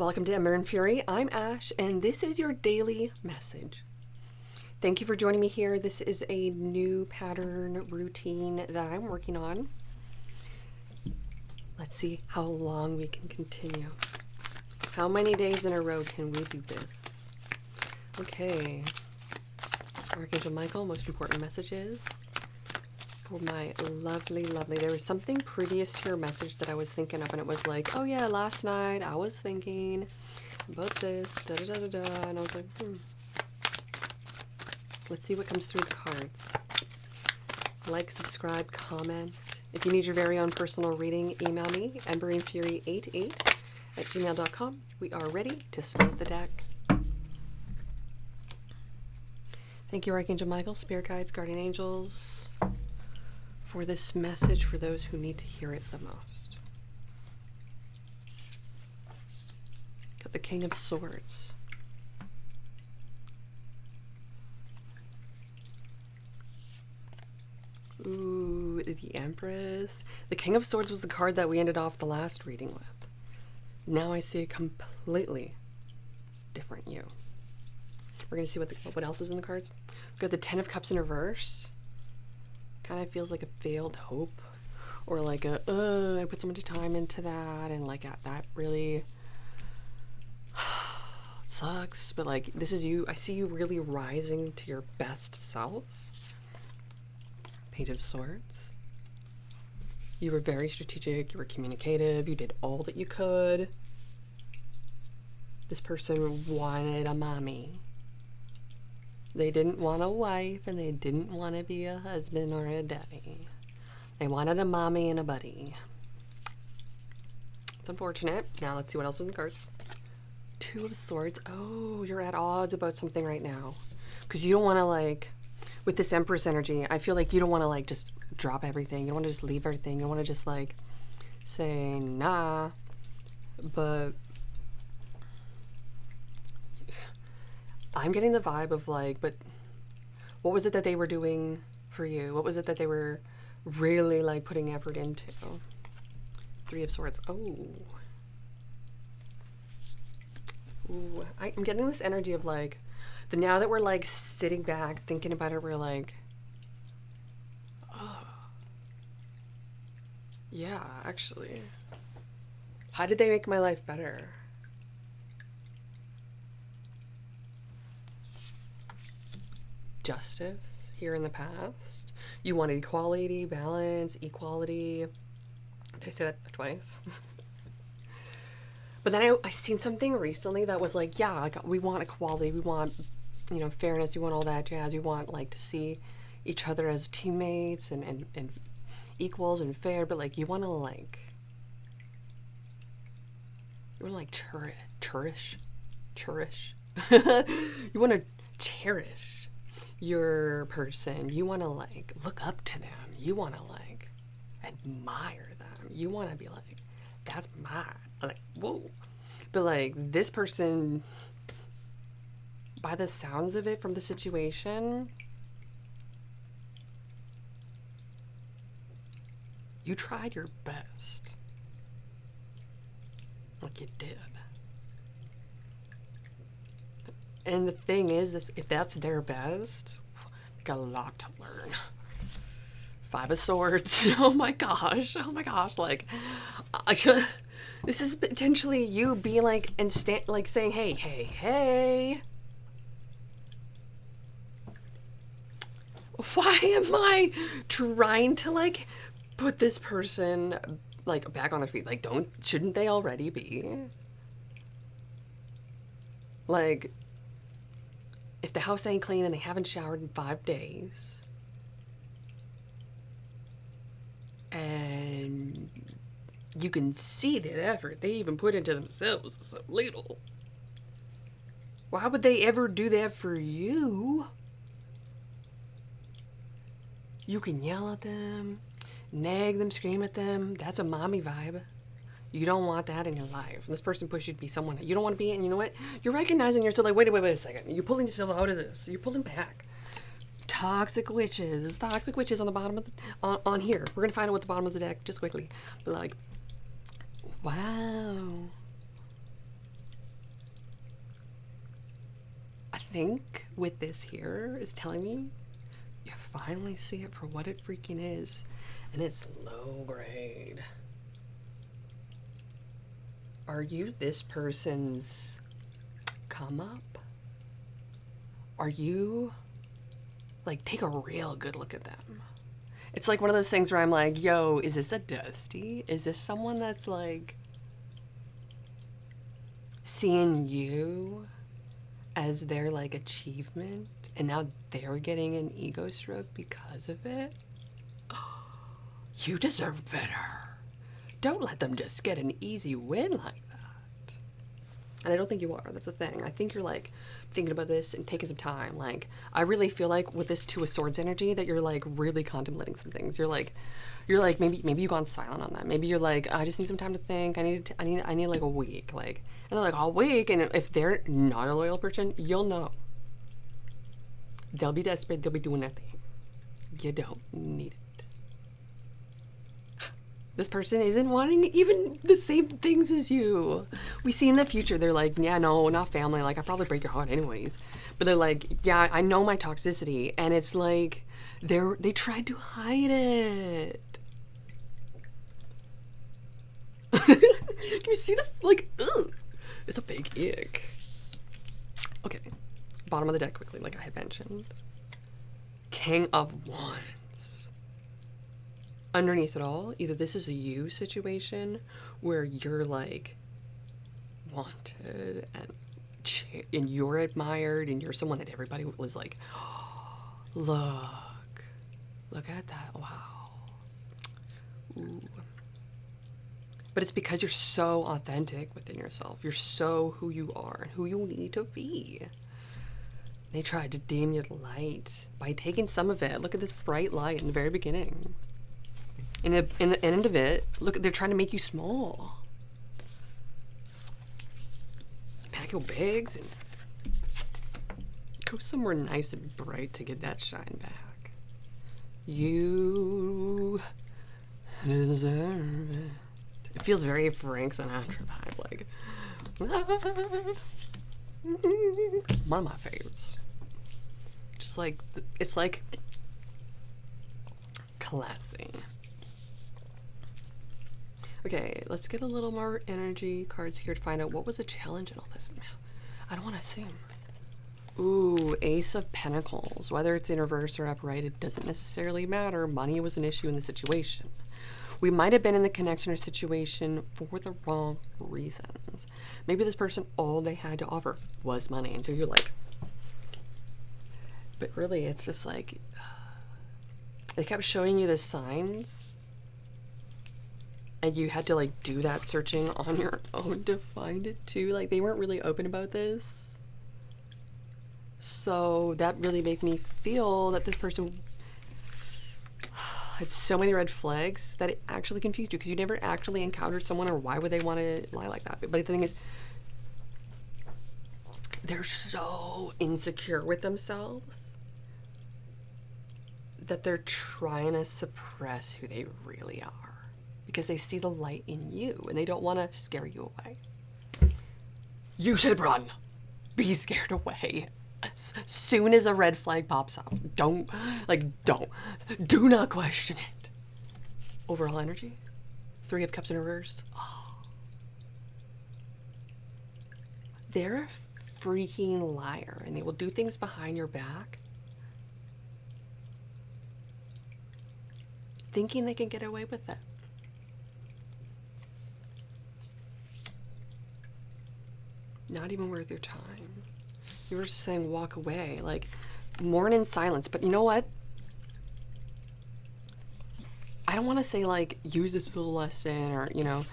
Welcome to Ember and Fury. I'm Ash, and this is your daily message. Thank you for joining me here. This is a new pattern routine that I'm working on. Let's see how long we can continue. How many days in a row can we do this? Okay. Archangel Michael, most important messages for my lovely, there was something previous to your message that I was thinking of, and it was like, oh yeah, last night I was thinking about this, and I was like, Let's see what comes through the cards. Like, subscribe, comment. If you need your very own personal reading, email me, emberandfury88@gmail.com. We are ready to split the deck. Thank you, Archangel Michael, Spirit Guides, Guardian Angels, for this message for those who need to hear it the most. Got the King of Swords. Ooh, the Empress. The King of Swords was the card that we ended off the last reading with. Now I see a completely different you. We're going to see what else is in the cards. We've got the Ten of Cups in reverse. Kind of feels like a failed hope, or like a I put so much time into that, and like that really it sucks, but like this is you. I see you really rising to your best self. Page of Swords. You were very strategic, you were communicative, you did all that you could. This person wanted a mommy. They didn't want a wife, and they didn't want to be a husband or a daddy. They wanted a mommy and a buddy. It's unfortunate. Now let's see what else is in the cards. Two of Swords. Oh, you're at odds about something right now. Because you don't want to, like, with this Empress energy, I feel like you don't want to, like, just drop everything. You don't want to just leave everything. You don't want to just, like, say, nah. But I'm getting the vibe of, like, but what was it that they were doing for you? What was it that they were really, like, putting effort into? Three of Swords. Oh. Ooh, I'm getting this energy of, like, now that we're, like, sitting back, thinking about it, we're like, oh, yeah, actually, how did they make my life better? Justice here in the past. You wanted equality, balance, equality. Did I say that twice? But then I seen something recently that was like, yeah, like, we want equality, we want, you know, fairness, we want all that jazz, we want, like, to see each other as teammates and equals and fair, but, like, you want to, like, cherish. You want to cherish your person. You want to, like, look up to them. You want to, like, admire them. You want to be like, that's mine. Like, whoa. But, like, this person, by the sounds of it from the situation, you tried your best. Like, you did. And the thing is, if that's their best, they got a lot to learn. Five of Swords. Oh my gosh. Like, this is potentially you being like, and like saying, hey. Why am I trying to, like, put this person, like, back on their feet? Like, shouldn't they already be? Like, if the house ain't clean and they haven't showered in 5 days, and you can see the effort they even put into themselves so little, why would they ever do that for you? You can yell at them, nag them, scream at them. That's a mommy vibe. You don't want that in your life. And this person pushed you to be someone that you don't want to be, and you know what? You're recognizing yourself like, wait a second. You're pulling yourself out of this. You're pulling back. Toxic witches on the bottom of the, on here. We're gonna find out what the bottom of the deck just quickly. But, like, wow. think with this here is telling me you finally see it for what it freaking is, and it's low grade. Are you this person's come up? Are you, like, take a real good look at them. It's like one of those things where I'm like, yo, is this a Dusty? Is this someone that's like seeing you as their like achievement, and now they're getting an ego stroke because of it? You deserve better. Don't let them just get an easy win like that. And I don't think you are. That's the thing. I think you're like thinking about this and taking some time. Like, I really feel like with this Two of Swords energy that you're like really contemplating some things. You're like maybe you've gone silent on that. Maybe you're like, I just need some time to think. I need like a week. Like, and they're like, a week. And if they're not a loyal person, you'll know. They'll be desperate. They'll be doing nothing. You don't need it. This person isn't wanting even the same things as you. We see in the future, they're like, yeah, no, not family. Like, I probably break your heart anyways. But they're like, yeah, I know my toxicity. And it's like, they tried to hide it. Can you see the, like, ugh. It's a big ick. Okay. Bottom of the deck quickly, like I had mentioned. King of Wands. Underneath it all, either this is a you situation where you're like wanted and you're admired and you're someone that everybody was like, oh, look at that, wow. Ooh. But it's because you're so authentic within yourself. You're so who you are and who you need to be. They tried to dim your light by taking some of it. Look at this bright light in the very beginning. In the end of it, look, they're trying to make you small. Pack your bags and go somewhere nice and bright to get that shine back. You deserve it. It feels very Frank Sinatra vibe, like one of my favorites. Just like it's like classy. Okay, let's get a little more energy cards here to find out what was the challenge in all this. I don't want to assume. Ooh, Ace of Pentacles. Whether it's in reverse or upright, it doesn't necessarily matter. Money was an issue in the situation. We might have been in the connection or situation for the wrong reasons. Maybe this person, all they had to offer was money. And so you're like, but really it's just like, they kept showing you the signs and you had to like do that searching on your own to find it too. Like, they weren't really open about this. So that really made me feel that this person had so many red flags that it actually confused you because you never actually encountered someone, or why would they want to lie like that? But the thing is, they're so insecure with themselves that they're trying to suppress who they really are because they see the light in you and they don't want to scare you away. You should run. Be scared away. As soon as a red flag pops up, do not question it. Overall energy, 3 of Cups in reverse. Oh. They're a freaking liar, and they will do things behind your back, thinking they can get away with it. Not even worth your time. You were saying walk away, like mourn in silence. But you know what? I don't want to say like use this as a lesson or, you know,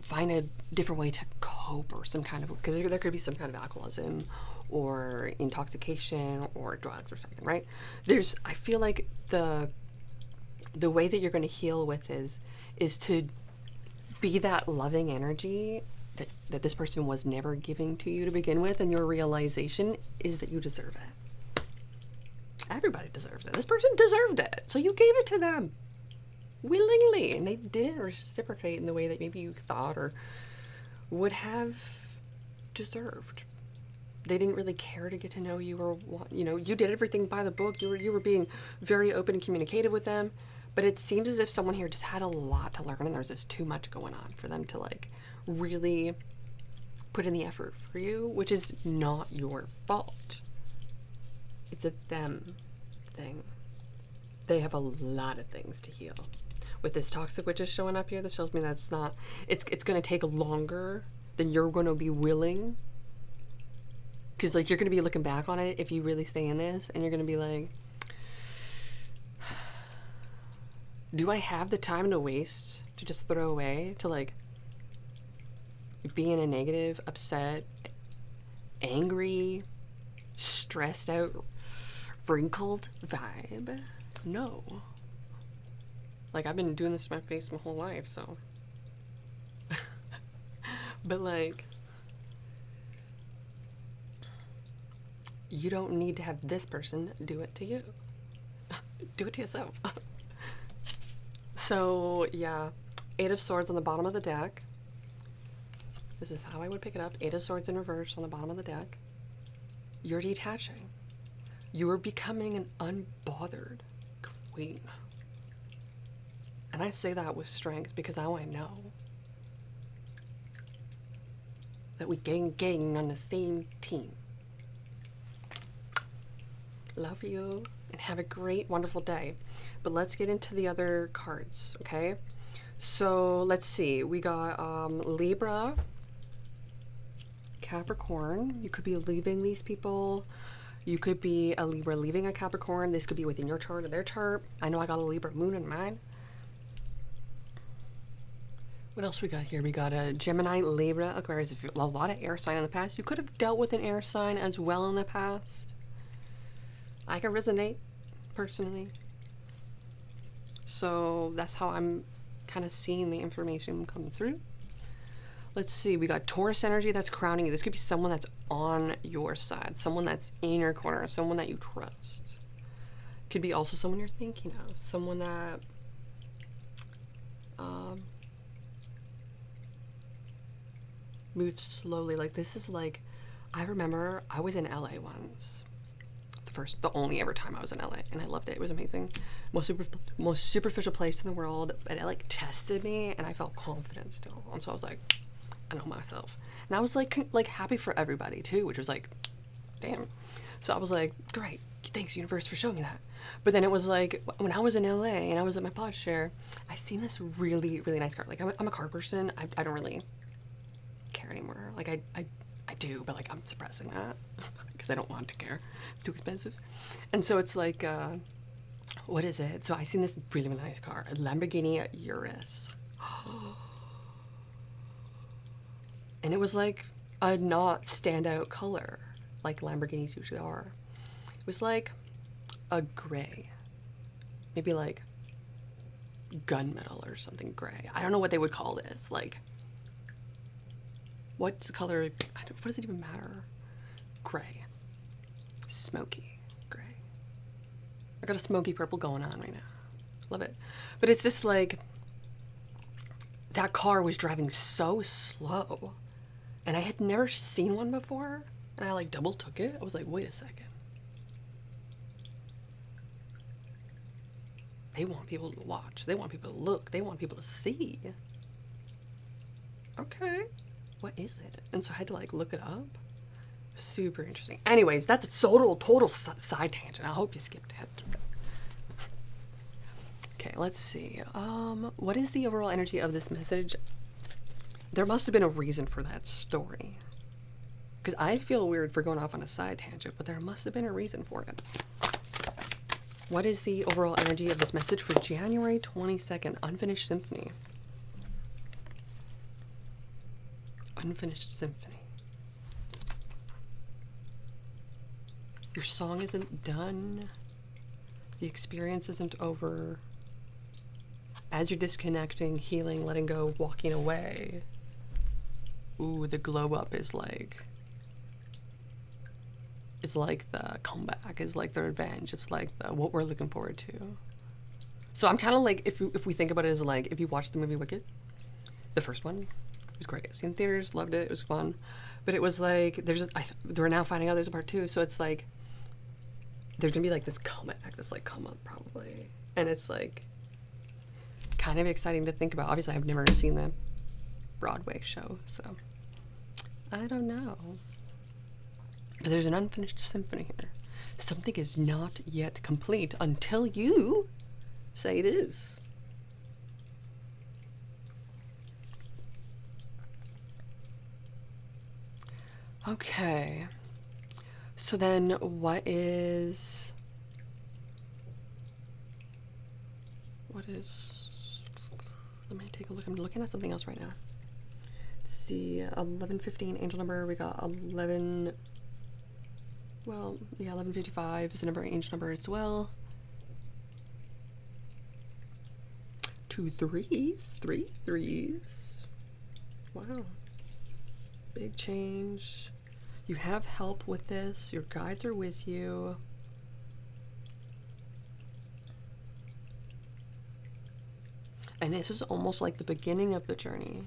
find a different way to cope or some kind of, because there could be some kind of alcoholism or intoxication or drugs or something, right? I feel like the way that you're going to heal with is to be that loving energy that this person was never giving to you to begin with, and your realization is that you deserve it. Everybody deserves it. This person deserved it, so you gave it to them willingly, and they didn't reciprocate in the way that maybe you thought or would have deserved. they didn't really care to get to know you, or you know, you did everything by the book. You were being very open and communicative with them, but it seems as if someone here just had a lot to learn, and there's just too much going on for them to like really put in the effort for you, which is not your fault. It's a them thing. They have a lot of things to heal. With this toxic witch is showing up here, that shows me that's not, it's going to take longer than you're going to be willing. Because like you're going to be looking back on it if you really stay in this, and you're going to be like, do I have the time to waste to just throw away, to like be in a negative, upset, angry, stressed out, wrinkled vibe? No. Like, I've been doing this to my face my whole life, so. But like, you don't need to have this person do it to you. Do it to yourself. So yeah, 8 of Swords on the bottom of the deck. This is how I would pick it up. 8 of Swords in reverse on the bottom of the deck. You're detaching. You are becoming an unbothered queen. And I say that with strength because now I know that we gang on the same team. Love you and have a great, wonderful day. But let's get into the other cards, okay? So let's see. We got Libra, Capricorn. You could be leaving these people. You could be a Libra leaving a Capricorn. This could be within your chart or their chart. I know I got a Libra moon in mine. What else we got here? We got a Gemini, Libra, Aquarius. A lot of air sign in the past. You could have dealt with an air sign as well in the past. I can resonate, personally. So that's how I'm kind of seeing the information come through. Let's see. We got Taurus energy that's crowning you. This could be someone that's on your side. Someone that's in your corner. Someone that you trust. Could be also someone you're thinking of. Someone that... moves slowly. Like, this is like... I remember I was in LA once. The only ever time I was in LA, and I loved it. It was amazing. Most superficial place in the world, but it like tested me, and I felt confident still. And so I was like, I know myself, and I was like happy for everybody too, which was like, damn. So I was like, great, thanks universe for showing me that. But then it was like when I was in LA and I was at my pod share, I seen this really nice card. Like I'm a card person. I don't really care anymore. Like I do, but like I'm suppressing that because I don't want to care. It's too expensive. And so it's like, what is it? So I seen this really nice car, a Lamborghini Urus. And it was like a not standout color like Lamborghinis usually are. It was like a gray, maybe like gunmetal or something gray. I don't know what they would call this. Like, what's the color? What does it even matter? Gray. Smoky gray. I got a smoky purple going on right now. Love it. But it's just like, that car was driving so slow. And I had never seen one before. And I like double took it. I was like, wait a second. They want people to watch. They want people to look. They want people to see. Okay. What is it? And so I had to like look it up. Super interesting. Anyways, that's a total side tangent. I hope you skipped it. Okay, let's see. What is the overall energy of this message? There must have been a reason for that story. Because I feel weird for going off on a side tangent, but there must have been a reason for it. What is the overall energy of this message for January 22nd? Unfinished Symphony. Unfinished Symphony. Your song isn't done. The experience isn't over. As you're disconnecting, healing, letting go, walking away. Ooh, the glow up is like... It's like the comeback. It's like the revenge. It's like the what we're looking forward to. So I'm kind of like, if we think about it as like, if you watch the movie Wicked, the first one, was great. I seen it in theaters, loved it. It was fun, but it was like they're now finding out there's a part 2, so it's like there's gonna be like this comeback, this like come up probably, and it's like kind of exciting to think about. Obviously, I've never seen the Broadway show, so I don't know. But there's an unfinished symphony here. Something is not yet complete until you say it is. Okay. So then what is... Let me take a look. I'm looking at something else right now. Let's see. 1115 angel number. We got 11... Well, yeah, 1155 is a number, angel number as well. 2 threes. 3 threes. Wow. Big change. You have help with this. Your guides are with you. And this is almost like the beginning of the journey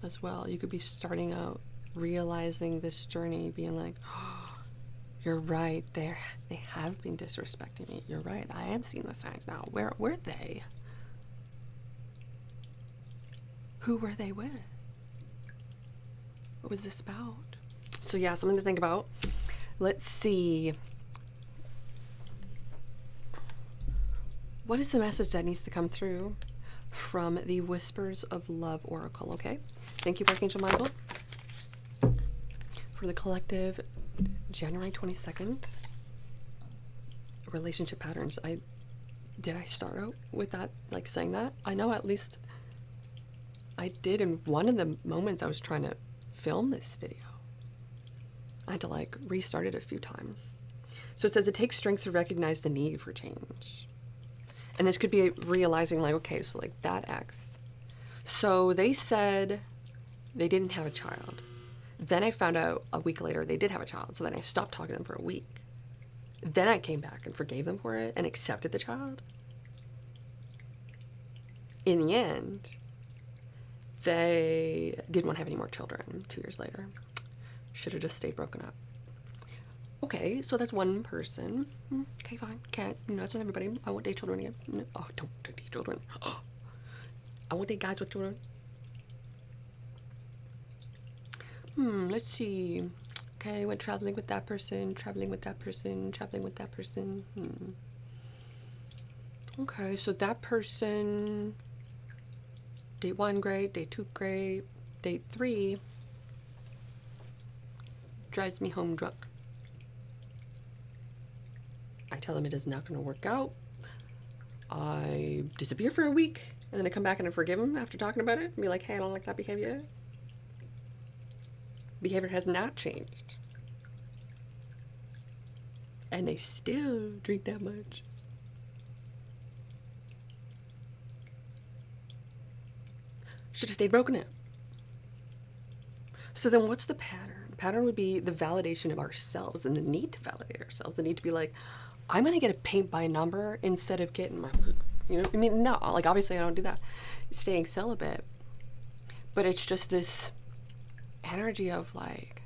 as well. You could be starting out realizing this journey, being like, oh, you're right, they have been disrespecting me. You're right, I am seeing the signs now. Where were they? Who were they with? What was this about? So yeah, something to think about. Let's see. What is the message that needs to come through from the Whispers of Love Oracle? Okay. Thank you, Archangel Michael. For the collective, January 22nd. Relationship patterns. Did I start out with that, like saying that? I know at least I did in one of the moments I was trying to film this video. I had to like restart it a few times. So it says it takes strength to recognize the need for change. And this could be realizing like, okay, so like that X. So they said they didn't have a child. Then I found out a week later they did have a child. So then I stopped talking to them for a week. Then I came back and forgave them for it and accepted the child. In the end, they didn't want to have any more children 2 years later. Should have just stayed broken up. Okay, so that's one person. Okay, fine. Can't. You know, that's not everybody. I won't date children again. No. Oh, don't date children. Oh. I won't date guys with children. Let's see. Okay, went traveling with that person, traveling with that person, traveling with that person. Okay, so that person, date 1, great. Date 2, great. Date 3, drives me home drunk. I tell him it is not going to work out. I disappear for a week, and then I come back and I forgive him after talking about it and be like, hey, I don't like that behavior. Behavior has not changed. And they still drink that much. Should have stayed broken up. So then what's the pattern? The pattern would be the validation of ourselves and the need to validate ourselves. The need to be like, I'm going to get a paint by number instead of getting my, you know, I mean, no, like obviously I don't do that. Staying celibate. But it's just this energy of like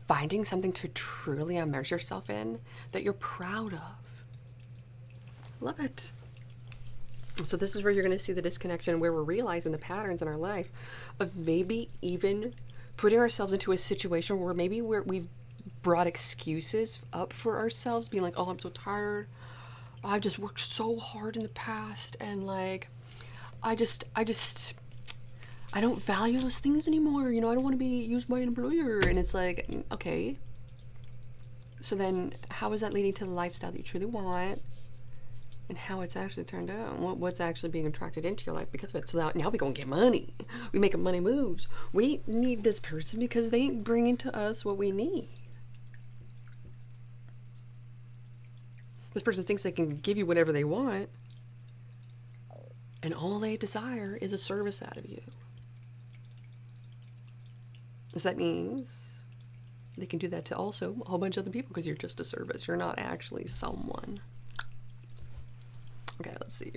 finding something to truly immerse yourself in that you're proud of. Love it. So this is where you're going to see the disconnection, where we're realizing the patterns in our life of maybe even putting ourselves into a situation where maybe we've brought excuses up for ourselves, being like, oh, I'm so tired. I've just worked so hard in the past, and like, I don't value those things anymore. You know, I don't want to be used by an employer. And it's like, okay. So then how is that leading to the lifestyle that you truly want? And how it's actually turned out, what's actually being attracted into your life because of it. So now we gonna get money. We making money moves. We need this person because they bring into us what we need. This person thinks they can give you whatever they want, and all they desire is a service out of you. So that means they can do that to also a whole bunch of other people because you're just a service. You're not actually someone. Okay, let's see.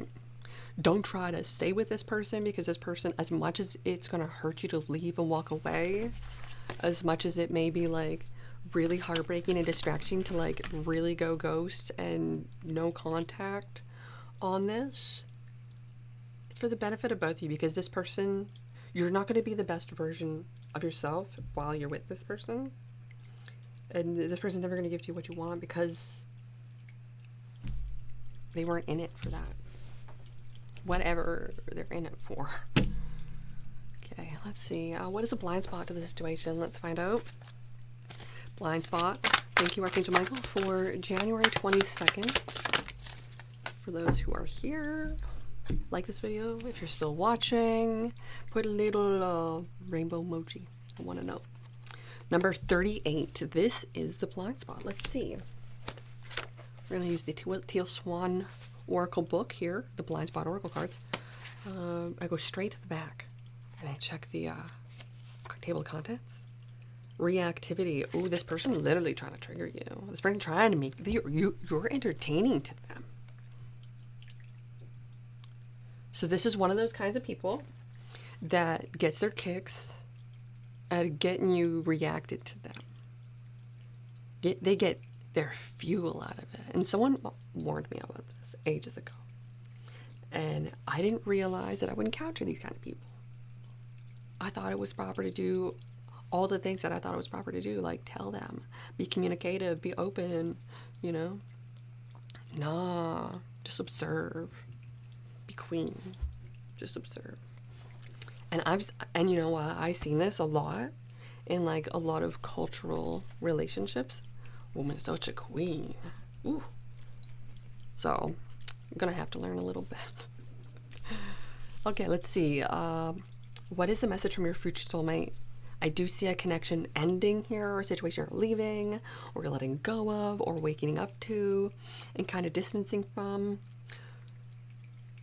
Don't try to stay with this person, because this person, as much as it's going to hurt you to leave and walk away, as much as it may be like really heartbreaking and distracting to like really go ghost and no contact on this, it's for the benefit of both of you, because this person, you're not going to be the best version of yourself while you're with this person, and this person's never going to give to you what you want because they weren't in it for that, whatever they're in it for. Okay, let's see. What is a blind spot to the situation? Let's find out. Blind spot. Thank you, Archangel Michael, for January 22nd. For those who are here, like this video. If you're still watching, put a little rainbow emoji. I want to know. Number 38. This is the blind spot. Let's see. We're going to use the Teal Swan Oracle book here, the blind spot Oracle cards. I go straight to the back and I check the table of contents. Reactivity. Oh, this person literally trying to trigger you. This person trying to make you're entertaining to them. So this is one of those kinds of people that gets their kicks at getting you reacted to them. They get their fuel out of it. And someone warned me about this ages ago. And I didn't realize that I would encounter these kind of people. I thought it was proper to do all the things that I thought it was proper to do, like tell them, be communicative, be open, you know. Nah, just observe. Be queen. Just observe. And you know what? I've seen this a lot in like a lot of cultural relationships. Woman is such a queen. Ooh. So I'm gonna have to learn a little bit. Okay, let's see. What is the message from your future soulmate? I do see a connection ending here, or a situation you're leaving, or you're letting go of, or waking up to, and kind of distancing from.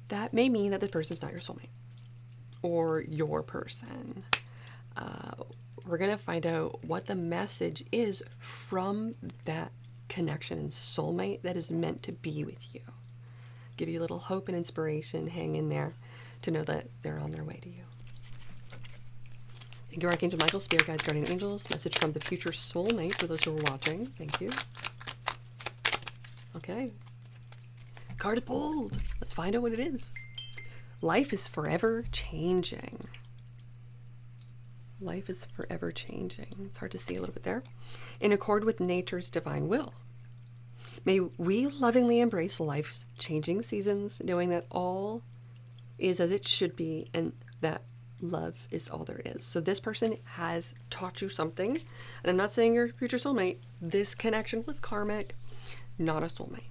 That may mean that the person's not your soulmate, or your person. We're going to find out what the message is from that connection and soulmate that is meant to be with you. Give you a little hope and inspiration. Hang in there to know that they're on their way to you. Thank you, Archangel Michael, Spirit Guides, Guardian Angels. Message from the future soulmate for those who are watching. Thank you. Okay. Card pulled. Let's find out what it is. Life is forever changing. Life is forever changing. It's hard to see a little bit there. In accord with nature's divine will. May we lovingly embrace life's changing seasons, knowing that all is as it should be and that love is all there is. So this person has taught you something, and I'm not saying you're your future soulmate. This connection was karmic, not a soulmate.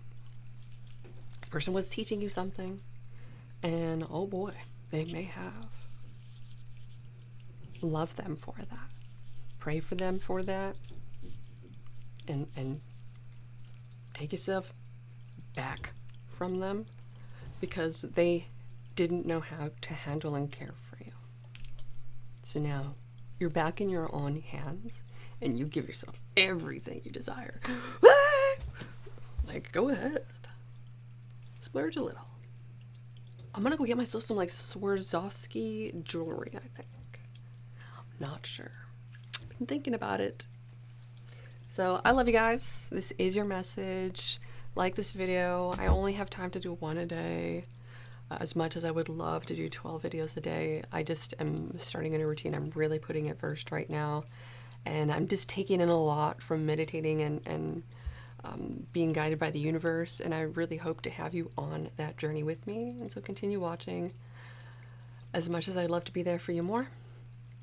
This person was teaching you something, and oh boy, they may have. Love them for that. Pray for them for that. And take yourself back from them, because they didn't know how to handle and care for you. So now you're back in your own hands and you give yourself everything you desire. Like, go ahead. Splurge a little. I'm gonna go get myself some like Swarovski jewelry, I think. I'm not sure. Been thinking about it. So I love you guys. This is your message. Like this video. I only have time to do one a day. As much as I would love to do 12 videos a day, I just am starting a new routine. I'm really putting it first right now. And I'm just taking in a lot from meditating and being guided by the universe. And I really hope to have you on that journey with me. And so continue watching. As much as I'd love to be there for you more,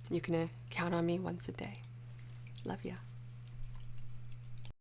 you can count on me once a day. Love ya.